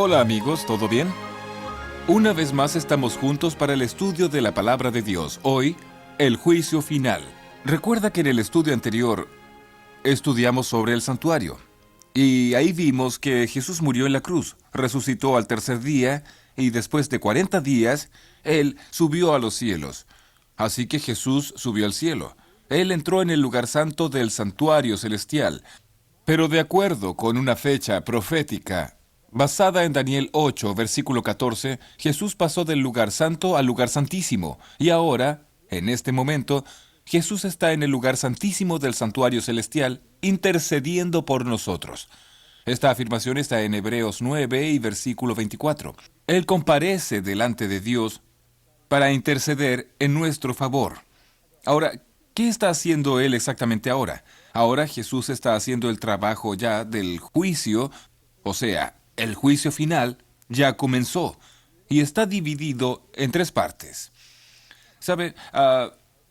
Hola amigos, ¿todo bien? Una vez más estamos juntos para el estudio de la palabra de Dios. Hoy, el juicio final. Recuerda que en el estudio anterior estudiamos sobre el santuario. Y ahí vimos que Jesús murió en la cruz, resucitó al tercer día y después de 40 días, Él subió a los cielos. Así que Jesús subió al cielo. Él entró en el lugar santo del santuario celestial. Pero de acuerdo con una fecha profética basada en Daniel 8, versículo 14, Jesús pasó del lugar santo al lugar santísimo, y ahora, en este momento, Jesús está en el lugar santísimo del santuario celestial, intercediendo por nosotros. Esta afirmación está en Hebreos 9 y versículo 24. Él comparece delante de Dios para interceder en nuestro favor. Ahora, ¿qué está haciendo Él exactamente ahora? Ahora Jesús está haciendo el trabajo ya del juicio, o sea, el juicio final ya comenzó y está dividido en tres partes. ¿Sabe?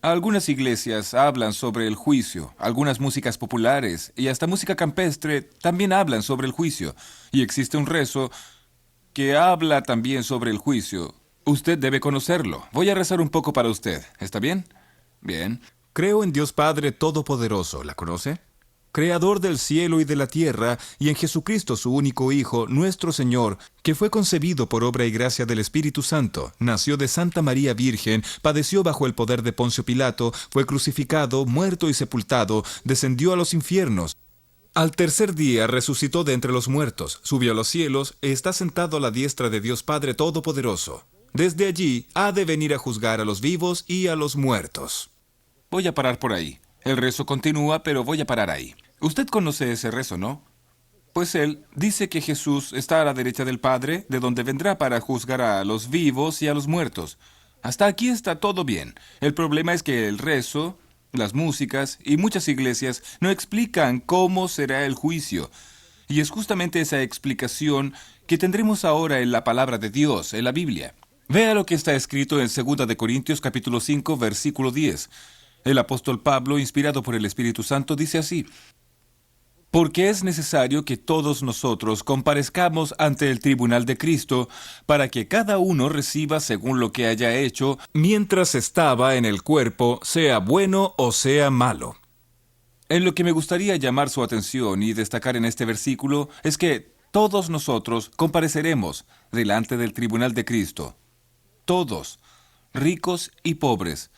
Algunas iglesias hablan sobre el juicio, algunas músicas populares y hasta música campestre también hablan sobre el juicio. Y existe un rezo que habla también sobre el juicio. Usted debe conocerlo. Voy a rezar un poco para usted. ¿Está bien? Bien. Creo en Dios Padre Todopoderoso. ¿La conoce? Creador del cielo y de la tierra, y en Jesucristo su único Hijo, nuestro Señor, que fue concebido por obra y gracia del Espíritu Santo, nació de Santa María Virgen, padeció bajo el poder de Poncio Pilato, fue crucificado, muerto y sepultado, descendió a los infiernos. Al tercer día resucitó de entre los muertos, subió a los cielos e está sentado a la diestra de Dios Padre Todopoderoso. Desde allí ha de venir a juzgar a los vivos y a los muertos. Voy a parar por ahí. El rezo continúa, pero voy a parar ahí. Usted conoce ese rezo, ¿no? Pues él dice que Jesús está a la derecha del Padre, de donde vendrá para juzgar a los vivos y a los muertos. Hasta aquí está todo bien. El problema es que el rezo, las músicas y muchas iglesias no explican cómo será el juicio. Y es justamente esa explicación que tendremos ahora en la palabra de Dios, en la Biblia. Vea lo que está escrito en 2 de Corintios capítulo 5, versículo 10. El apóstol Pablo, inspirado por el Espíritu Santo, dice así: porque es necesario que todos nosotros comparezcamos ante el tribunal de Cristo, para que cada uno reciba según lo que haya hecho, mientras estaba en el cuerpo, sea bueno o sea malo. En lo que me gustaría llamar su atención y destacar en este versículo es que todos nosotros compareceremos delante del tribunal de Cristo. Todos, ricos y pobres,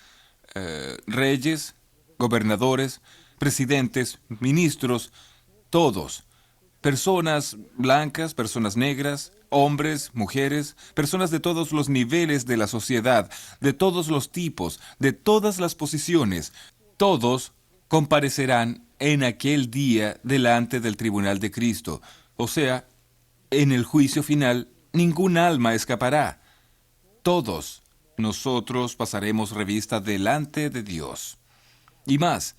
reyes, gobernadores, presidentes, ministros, todos, personas blancas, personas negras, hombres, mujeres, personas de todos los niveles de la sociedad, de todos los tipos, de todas las posiciones, todos comparecerán en aquel día delante del tribunal de Cristo. O sea, en el juicio final, ningún alma escapará. Todos nosotros pasaremos revista delante de Dios. Y más,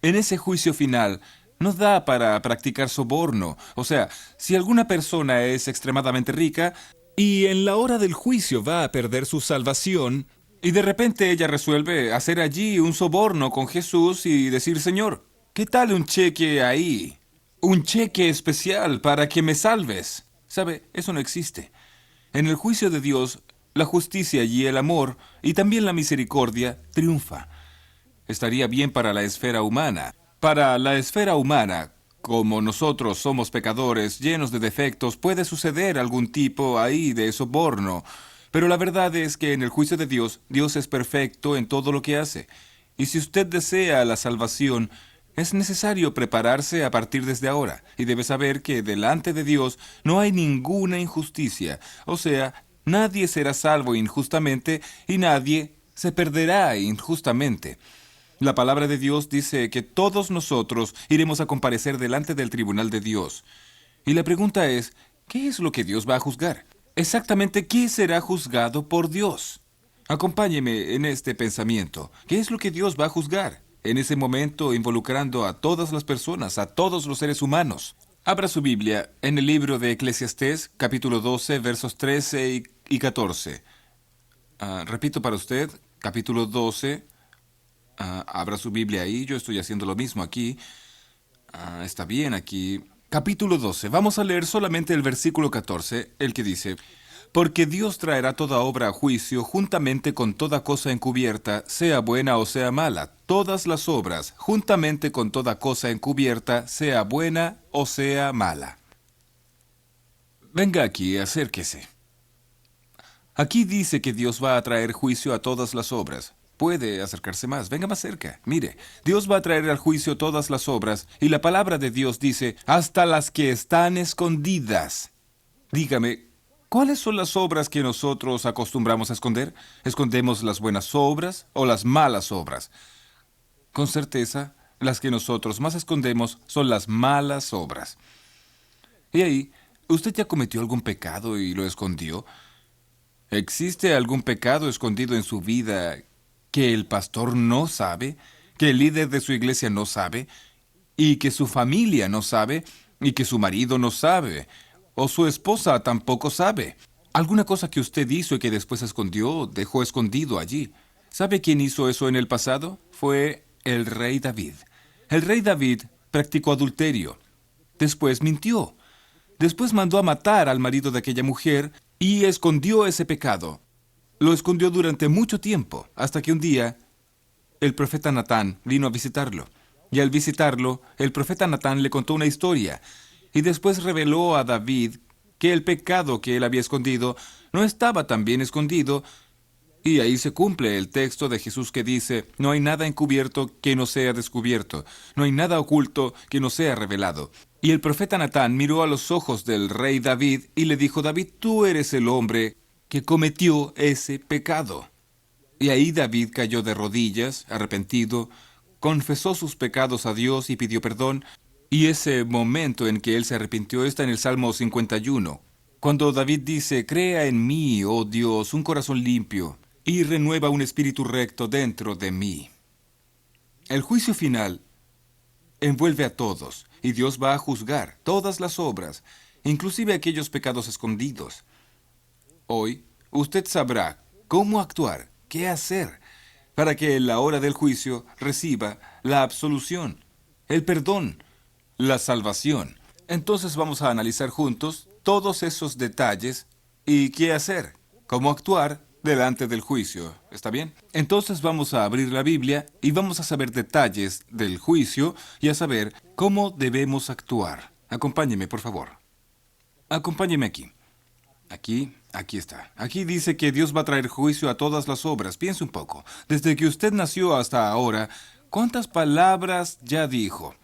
en ese juicio final no da para practicar soborno. O sea, si alguna persona es extremadamente rica y en la hora del juicio va a perder su salvación, y de repente ella resuelve hacer allí un soborno con Jesús y decir: Señor, ¿qué tal un cheque ahí? Un cheque especial para que me salves. ¿Sabe? Eso no existe. En el juicio de Dios, la justicia y el amor, y también la misericordia, triunfa. Estaría bien para la esfera humana. Para la esfera humana, como nosotros somos pecadores, llenos de defectos, puede suceder algún tipo ahí de soborno. Pero la verdad es que en el juicio de Dios, Dios es perfecto en todo lo que hace. Y si usted desea la salvación, es necesario prepararse a partir desde ahora. Y debe saber que delante de Dios no hay ninguna injusticia. O sea, nadie será salvo injustamente y nadie se perderá injustamente. La palabra de Dios dice que todos nosotros iremos a comparecer delante del tribunal de Dios. Y la pregunta es, ¿qué es lo que Dios va a juzgar? Exactamente, ¿qué será juzgado por Dios? Acompáñeme en este pensamiento. ¿Qué es lo que Dios va a juzgar? En ese momento, involucrando a todas las personas, a todos los seres humanos. Abra su Biblia en el libro de Eclesiastés, capítulo 12, versos 13 y 14. Repito para usted, capítulo 12. Abra su Biblia ahí, yo estoy haciendo lo mismo aquí. Está bien aquí. Capítulo 12. Vamos a leer solamente el versículo 14, el que dice: Porque Dios traerá toda obra a juicio juntamente con toda cosa encubierta, sea buena o sea mala, todas las obras, juntamente con toda cosa encubierta, sea buena o sea mala. Venga aquí, acérquese. Aquí dice que Dios va a traer juicio a todas las obras. Puede acercarse más, venga más cerca. Mire, Dios va a traer al juicio todas las obras, y la palabra de Dios dice, hasta las que están escondidas. Dígame, ¿cuáles son las obras que nosotros acostumbramos a esconder? ¿Escondemos las buenas obras o las malas obras? Con certeza, las que nosotros más escondemos son las malas obras. Y ahí, ¿usted ya cometió algún pecado y lo escondió? ¿Existe algún pecado escondido en su vida que el pastor no sabe, que el líder de su iglesia no sabe, y que su familia no sabe, y que su marido no sabe, o su esposa tampoco sabe? ¿Alguna cosa que usted hizo y que después escondió, dejó escondido allí? ¿Sabe quién hizo eso en el pasado? Fue el rey David. El rey David practicó adulterio. Después mintió. Después mandó a matar al marido de aquella mujer y escondió ese pecado. Lo escondió durante mucho tiempo, hasta que un día el profeta Natán vino a visitarlo. Y al visitarlo, el profeta Natán le contó una historia, y después reveló a David que el pecado que él había escondido no estaba tan bien escondido, y ahí se cumple el texto de Jesús que dice, no hay nada encubierto que no sea descubierto, no hay nada oculto que no sea revelado. Y el profeta Natán miró a los ojos del rey David y le dijo, David, tú eres el hombre que cometió ese pecado. Y ahí David cayó de rodillas, arrepentido, confesó sus pecados a Dios y pidió perdón, y ese momento en que él se arrepintió está en el Salmo 51, cuando David dice, crea en mí, oh Dios, un corazón limpio, y renueva un espíritu recto dentro de mí. El juicio final envuelve a todos, y Dios va a juzgar todas las obras, inclusive aquellos pecados escondidos. Hoy, usted sabrá cómo actuar, qué hacer, para que en la hora del juicio reciba la absolución, el perdón, la salvación. Entonces vamos a analizar juntos todos esos detalles y qué hacer, cómo actuar delante del juicio. ¿Está bien? Entonces vamos a abrir la Biblia y vamos a saber detalles del juicio y a saber cómo debemos actuar. Acompáñeme, por favor. Acompáñeme aquí. Aquí está. Aquí dice que Dios va a traer juicio a todas las obras. Piense un poco. Desde que usted nació hasta ahora, ¿cuántas palabras ya dijo?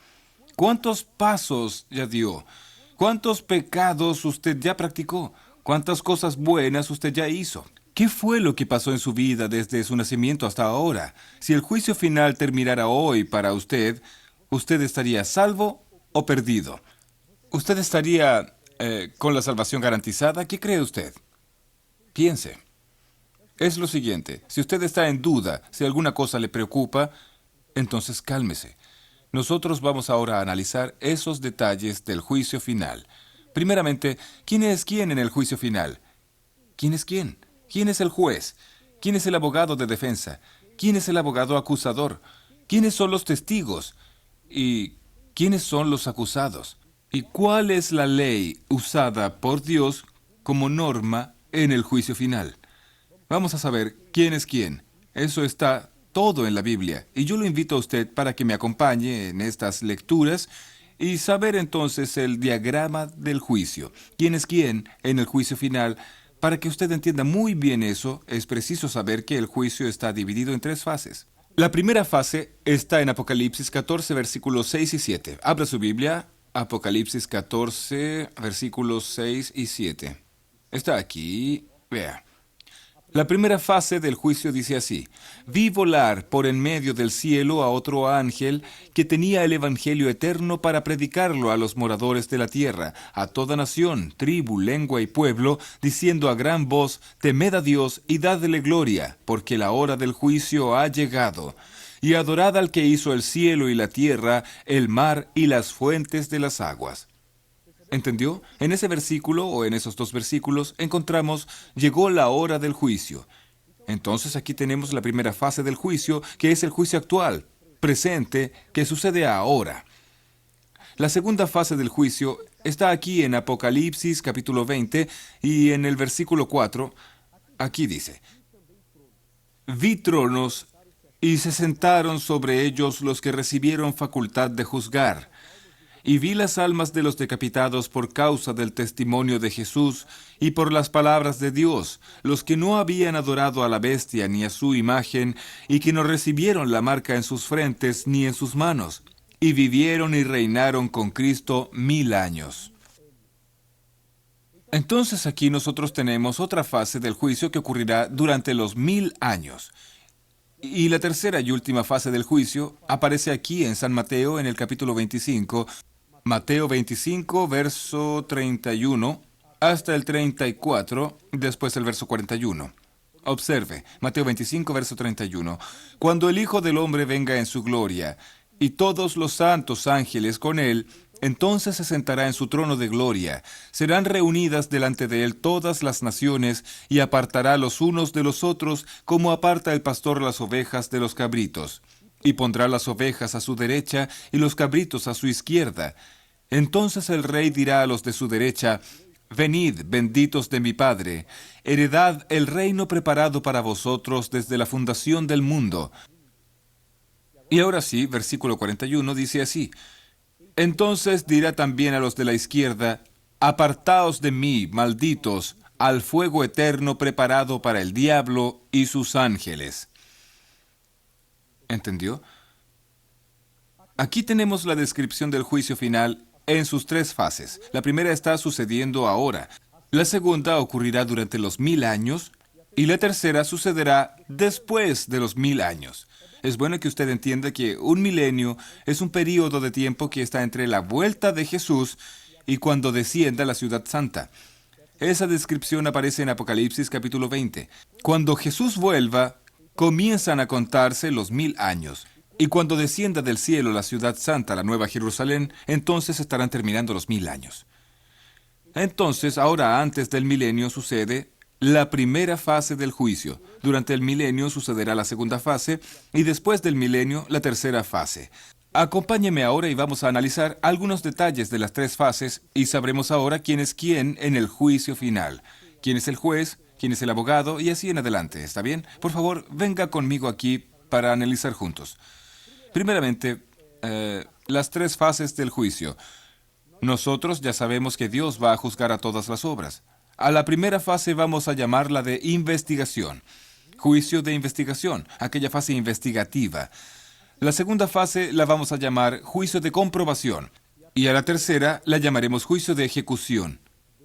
¿Cuántos pasos ya dio? ¿Cuántos pecados usted ya practicó? ¿Cuántas cosas buenas usted ya hizo? ¿Qué fue lo que pasó en su vida desde su nacimiento hasta ahora? Si el juicio final terminara hoy para usted, ¿usted estaría salvo o perdido? ¿Usted estaría con la salvación garantizada? ¿Qué cree usted? Piense. Es lo siguiente, si usted está en duda, si alguna cosa le preocupa, entonces cálmese. Nosotros vamos ahora a analizar esos detalles del juicio final. Primeramente, ¿quién es quién en el juicio final? ¿Quién es quién? ¿Quién es el juez? ¿Quién es el abogado de defensa? ¿Quién es el abogado acusador? ¿Quiénes son los testigos? ¿Y quiénes son los acusados? ¿Y cuál es la ley usada por Dios como norma en el juicio final? Vamos a saber quién es quién. Eso está todo en la Biblia, y yo lo invito a usted para que me acompañe en estas lecturas y saber entonces el diagrama del juicio. ¿Quién es quién en el juicio final? Para que usted entienda muy bien eso, es preciso saber que el juicio está dividido en 3 fases. La primera fase está en Apocalipsis 14, versículos 6 y 7. Abra su Biblia, Apocalipsis 14, versículos 6 y 7. Está aquí, vea. La primera fase del juicio dice así: vi volar por en medio del cielo a otro ángel que tenía el evangelio eterno para predicarlo a los moradores de la tierra, a toda nación, tribu, lengua y pueblo, diciendo a gran voz: temed a Dios y dadle gloria, porque la hora del juicio ha llegado. Y adorad al que hizo el cielo y la tierra, el mar y las fuentes de las aguas. ¿Entendió? En ese versículo, o en esos 2 versículos, encontramos, llegó la hora del juicio. Entonces aquí tenemos la primera fase del juicio, que es el juicio actual, presente, que sucede ahora. La segunda fase del juicio está aquí en Apocalipsis capítulo 20 y en el versículo 4. Aquí dice: Vi tronos y se sentaron sobre ellos los que recibieron facultad de juzgar. Y vi las almas de los decapitados por causa del testimonio de Jesús y por las palabras de Dios, los que no habían adorado a la bestia ni a su imagen, y que no recibieron la marca en sus frentes ni en sus manos, y vivieron y reinaron con Cristo 1000 años. Entonces aquí nosotros tenemos otra fase del juicio que ocurrirá durante los 1000 años. Y la tercera y última fase del juicio aparece aquí en San Mateo en el capítulo 25, Mateo 25, verso 31, hasta el 34, después el verso 41. Observe, Mateo 25, verso 31. Cuando el Hijo del Hombre venga en su gloria, y todos los santos ángeles con él, entonces se sentará en su trono de gloria. Serán reunidas delante de él todas las naciones, y apartará los unos de los otros, como aparta el pastor las ovejas de los cabritos. Y pondrá las ovejas a su derecha y los cabritos a su izquierda. Entonces el rey dirá a los de su derecha: Venid, benditos de mi Padre, heredad el reino preparado para vosotros desde la fundación del mundo. Y ahora sí, versículo 41 dice así: Entonces dirá también a los de la izquierda: Apartaos de mí, malditos, al fuego eterno preparado para el diablo y sus ángeles. ¿Entendió? Aquí tenemos la descripción del juicio final en sus tres fases. La primera está sucediendo ahora. La segunda ocurrirá durante los 1000 años. Y la tercera sucederá después de los 1000 años. Es bueno que usted entienda que un milenio es un período de tiempo que está entre la vuelta de Jesús y cuando descienda a la ciudad santa. Esa descripción aparece en Apocalipsis capítulo 20. Cuando Jesús vuelva, comienzan a contarse los 1000 años. Y cuando descienda del cielo la ciudad santa, la Nueva Jerusalén, entonces estarán terminando los 1000 años. Entonces, ahora antes del milenio sucede la primera fase del juicio. Durante el milenio sucederá la segunda fase y después del milenio la tercera fase. Acompáñeme ahora y vamos a analizar algunos detalles de las tres fases y sabremos ahora quién es quién en el juicio final. Quién es el juez, quién es el abogado y así en adelante. ¿Está bien? Por favor, venga conmigo aquí para analizar juntos. Primeramente, las tres fases del juicio. Nosotros ya sabemos que Dios va a juzgar a todas las obras. A la primera fase vamos a llamarla de investigación. Juicio de investigación, aquella fase investigativa. La segunda fase la vamos a llamar juicio de comprobación. Y a la tercera la llamaremos juicio de ejecución.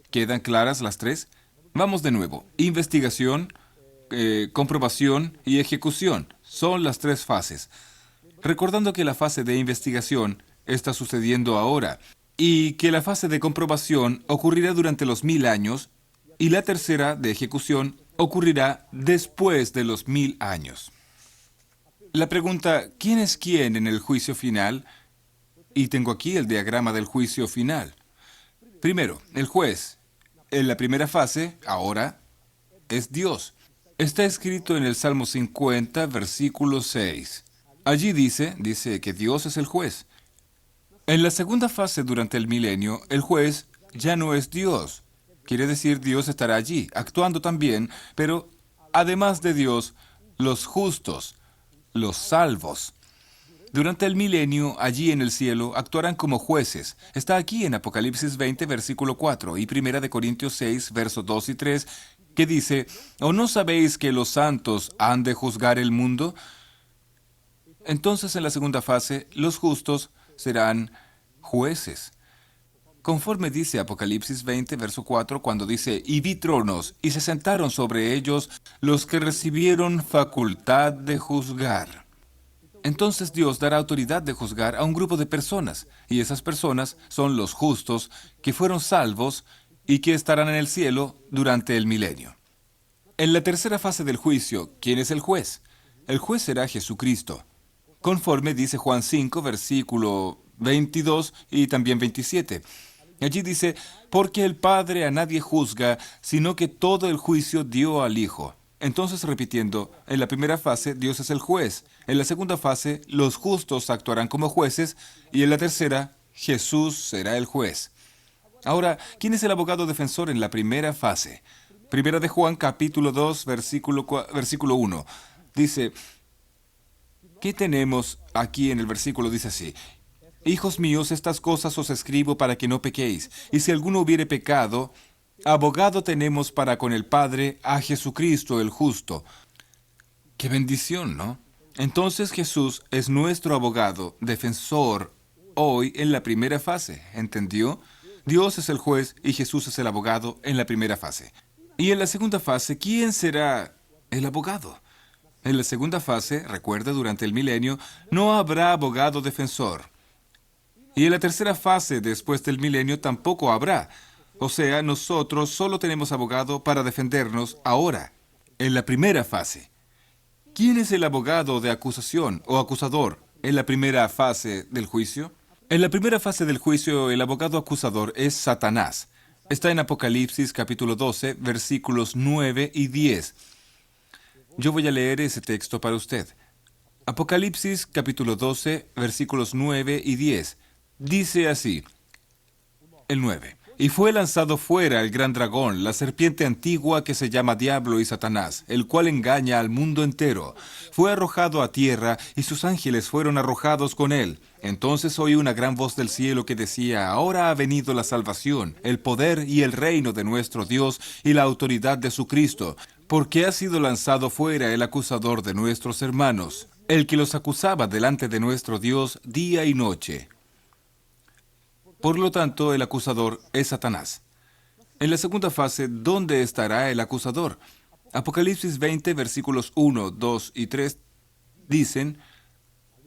¿Quedan claras las tres? Vamos de nuevo. Investigación, comprobación y ejecución. Son las tres fases. Recordando que la fase de investigación está sucediendo ahora y que la fase de comprobación ocurrirá durante los 1000 años y la tercera de ejecución ocurrirá después de los 1000 años. La pregunta, ¿quién es quién en el juicio final? Y tengo aquí el diagrama del juicio final. Primero, el juez. En la primera fase, ahora, es Dios. Está escrito en el Salmo 50, versículo 6. Allí dice que Dios es el juez. En la segunda fase durante el milenio, el juez ya no es Dios. Quiere decir, Dios estará allí, actuando también, pero además de Dios, los justos, los salvos. Durante el milenio, allí en el cielo, actuarán como jueces. Está aquí en Apocalipsis 20, versículo 4, y 1 Corintios 6, versos 2 y 3, que dice: ¿O no sabéis que los santos han de juzgar el mundo? Entonces, en la segunda fase, los justos serán jueces. Conforme dice Apocalipsis 20, verso 4, cuando dice: Y vi tronos, y se sentaron sobre ellos los que recibieron facultad de juzgar. Entonces Dios dará autoridad de juzgar a un grupo de personas, y esas personas son los justos que fueron salvos y que estarán en el cielo durante el milenio. En la tercera fase del juicio, ¿quién es el juez? El juez será Jesucristo. Conforme dice Juan 5, versículo 22 y también 27. Allí dice: porque el Padre a nadie juzga, sino que todo el juicio dio al Hijo. Entonces, repitiendo, en la primera fase Dios es el juez, en la segunda fase los justos actuarán como jueces y en la tercera Jesús será el juez. Ahora, ¿quién es el abogado defensor en la primera fase? Primera de Juan, capítulo 2, versículo 1. Dice, ¿qué tenemos aquí en el versículo? Dice así: Hijos míos, estas cosas os escribo para que no pequéis. Y si alguno hubiere pecado, abogado tenemos para con el Padre, a Jesucristo el justo. ¡Qué bendición!, ¿no? Entonces Jesús es nuestro abogado, defensor, hoy en la primera fase. ¿Entendió? Dios es el juez y Jesús es el abogado en la primera fase. Y en la segunda fase, ¿quién será el abogado? En la segunda fase, recuerda, durante el milenio, no habrá abogado defensor. Y en la tercera fase, después del milenio, tampoco habrá. O sea, nosotros solo tenemos abogado para defendernos ahora, en la primera fase. ¿Quién es el abogado de acusación o acusador en la primera fase del juicio? En la primera fase del juicio, el abogado acusador es Satanás. Está en Apocalipsis capítulo 12, versículos 9 y 10. Yo voy a leer ese texto para usted. Apocalipsis capítulo 12, versículos 9 y 10. Dice así, el 9. Y fue lanzado fuera el gran dragón, la serpiente antigua que se llama Diablo y Satanás, el cual engaña al mundo entero. Fue arrojado a tierra y sus ángeles fueron arrojados con él. Entonces oí una gran voz del cielo que decía, ahora ha venido la salvación, el poder y el reino de nuestro Dios y la autoridad de su Cristo, porque ha sido lanzado fuera el acusador de nuestros hermanos, el que los acusaba delante de nuestro Dios día y noche. Por lo tanto, el acusador es Satanás. En la segunda fase, ¿dónde estará el acusador? Apocalipsis 20, versículos 1, 2 y 3 dicen,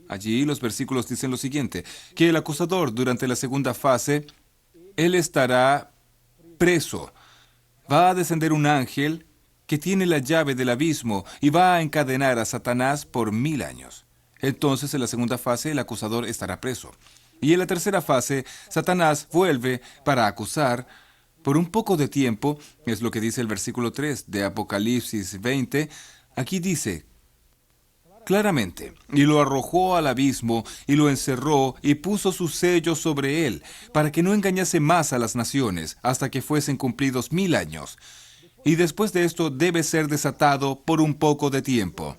allí los versículos dicen lo siguiente, que el acusador durante la segunda fase, él estará preso. Va a descender un ángel que tiene la llave del abismo y va a encadenar a Satanás por 1000 años. Entonces, en la segunda fase, el acusador estará preso. Y en la tercera fase, Satanás vuelve para acusar por un poco de tiempo, es lo que dice el versículo 3 de Apocalipsis 20. Aquí dice claramente, y lo arrojó al abismo, y lo encerró, y puso su sello sobre él, para que no engañase más a las naciones, hasta que fuesen cumplidos 1000 años. Y después de esto debe ser desatado por un poco de tiempo.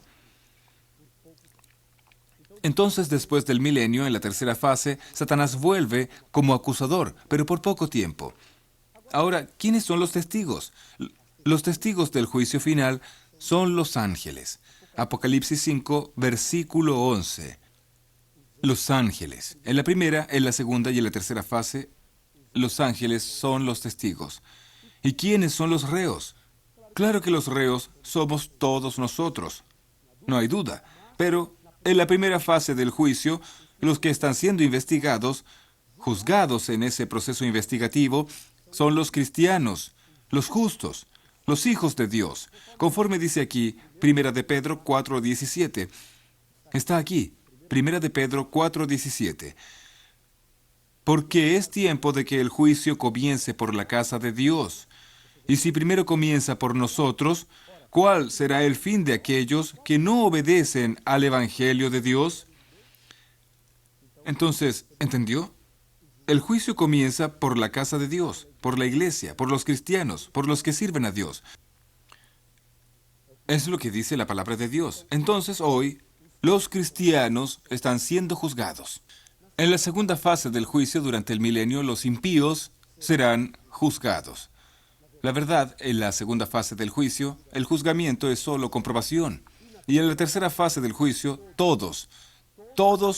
Entonces, después del milenio, en la tercera fase, Satanás vuelve como acusador, pero por poco tiempo. Ahora, ¿quiénes son los testigos? Los testigos del juicio final son los ángeles. Apocalipsis 5, versículo 11. Los ángeles. En la primera, en la segunda y en la tercera fase, los ángeles son los testigos. ¿Y quiénes son los reos? Claro que los reos somos todos nosotros. No hay duda. Pero en la primera fase del juicio, los que están siendo investigados, juzgados en ese proceso investigativo, son los cristianos, los justos, los hijos de Dios. Conforme dice aquí, Primera de Pedro 4:17. Está aquí, Primera de Pedro 4:17. Porque es tiempo de que el juicio comience por la casa de Dios. Y si primero comienza por nosotros, ¿cuál será el fin de aquellos que no obedecen al Evangelio de Dios? Entonces, ¿entendió? El juicio comienza por la casa de Dios, por la iglesia, por los cristianos, por los que sirven a Dios. Es lo que dice la palabra de Dios. Entonces, hoy, los cristianos están siendo juzgados. En la segunda fase del juicio durante el milenio, los impíos serán juzgados. La verdad, en la segunda fase del juicio, el juzgamiento es solo comprobación. Y en la tercera fase del juicio, todos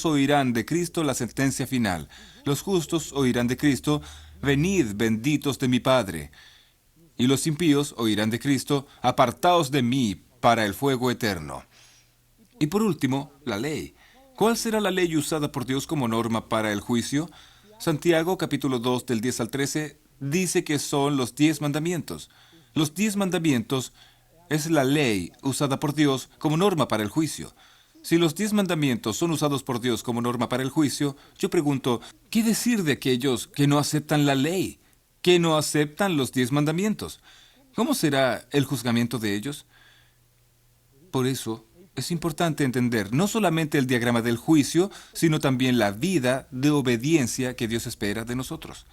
oirán de Cristo la sentencia final. Los justos oirán de Cristo, venid benditos de mi Padre. Y los impíos oirán de Cristo, apartaos de mí para el fuego eterno. Y por último, la ley. ¿Cuál será la ley usada por Dios como norma para el juicio? Santiago, capítulo 2, del 10 al 13, dice que son los 10 mandamientos. Los 10 mandamientos es la ley usada por Dios como norma para el juicio. Si los 10 mandamientos son usados por Dios como norma para el juicio, yo pregunto, ¿qué decir de aquellos que no aceptan la ley, que no aceptan los 10 mandamientos? ¿Cómo será el juzgamiento de ellos? Por eso, es importante entender no solamente el diagrama del juicio, sino también la vida de obediencia que Dios espera de nosotros.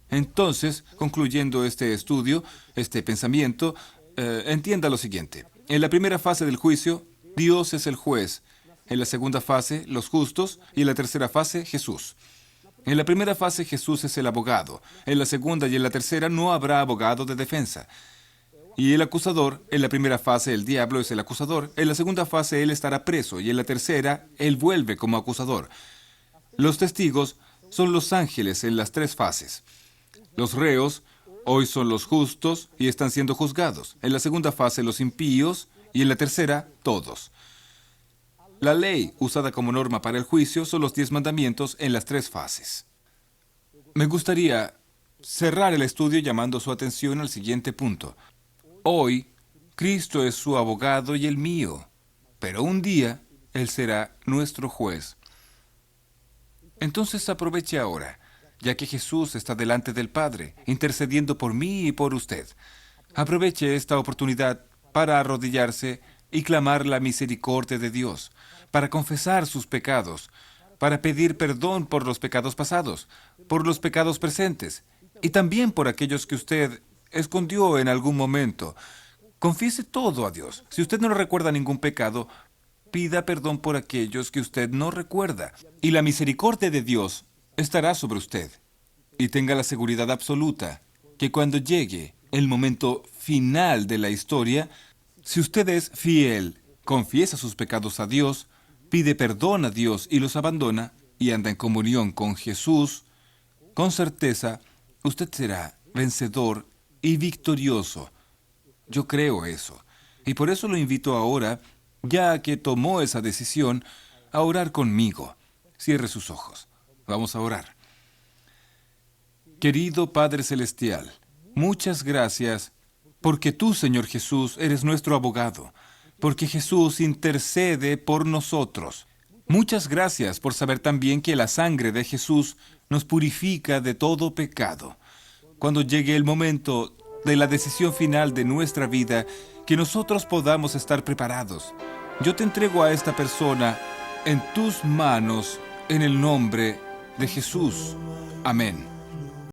Entonces, concluyendo este estudio, este pensamiento, entienda lo siguiente. En la primera fase del juicio, Dios es el juez. En la segunda fase, los justos. Y en la tercera fase, Jesús. En la primera fase, Jesús es el abogado. En la segunda y en la tercera, no habrá abogado de defensa. Y el acusador, en la primera fase, el diablo es el acusador. En la segunda fase, él estará preso. Y en la tercera, él vuelve como acusador. Los testigos son los ángeles en las tres fases. Los reos hoy son los justos y están siendo juzgados. En la segunda fase, los impíos, y en la tercera, todos. La ley usada como norma para el juicio son los 10 mandamientos en las tres fases. Me gustaría cerrar el estudio llamando su atención al siguiente punto. Hoy, Cristo es su abogado y el mío, pero un día Él será nuestro juez. Entonces aproveche ahora, ya que Jesús está delante del Padre, intercediendo por mí y por usted. Aproveche esta oportunidad para arrodillarse y clamar la misericordia de Dios, para confesar sus pecados, para pedir perdón por los pecados pasados, por los pecados presentes, y también por aquellos que usted escondió en algún momento. Confiese todo a Dios. Si usted no recuerda ningún pecado, pida perdón por aquellos que usted no recuerda, y la misericordia de Dios estará sobre usted. Y tenga la seguridad absoluta que cuando llegue el momento final de la historia, si usted es fiel, confiesa sus pecados a Dios, pide perdón a Dios y los abandona, y anda en comunión con Jesús, con certeza, usted será vencedor y victorioso. Yo creo eso. Y por eso lo invito ahora, ya que tomó esa decisión, a orar conmigo. Cierre sus ojos. Vamos a orar. Querido Padre Celestial, muchas gracias porque tú, Señor Jesús, eres nuestro abogado, porque Jesús intercede por nosotros. Muchas gracias por saber también que la sangre de Jesús nos purifica de todo pecado. Cuando llegue el momento de la decisión final de nuestra vida, que nosotros podamos estar preparados. Yo te entrego a esta persona en tus manos, en el nombre de Jesús. Amén.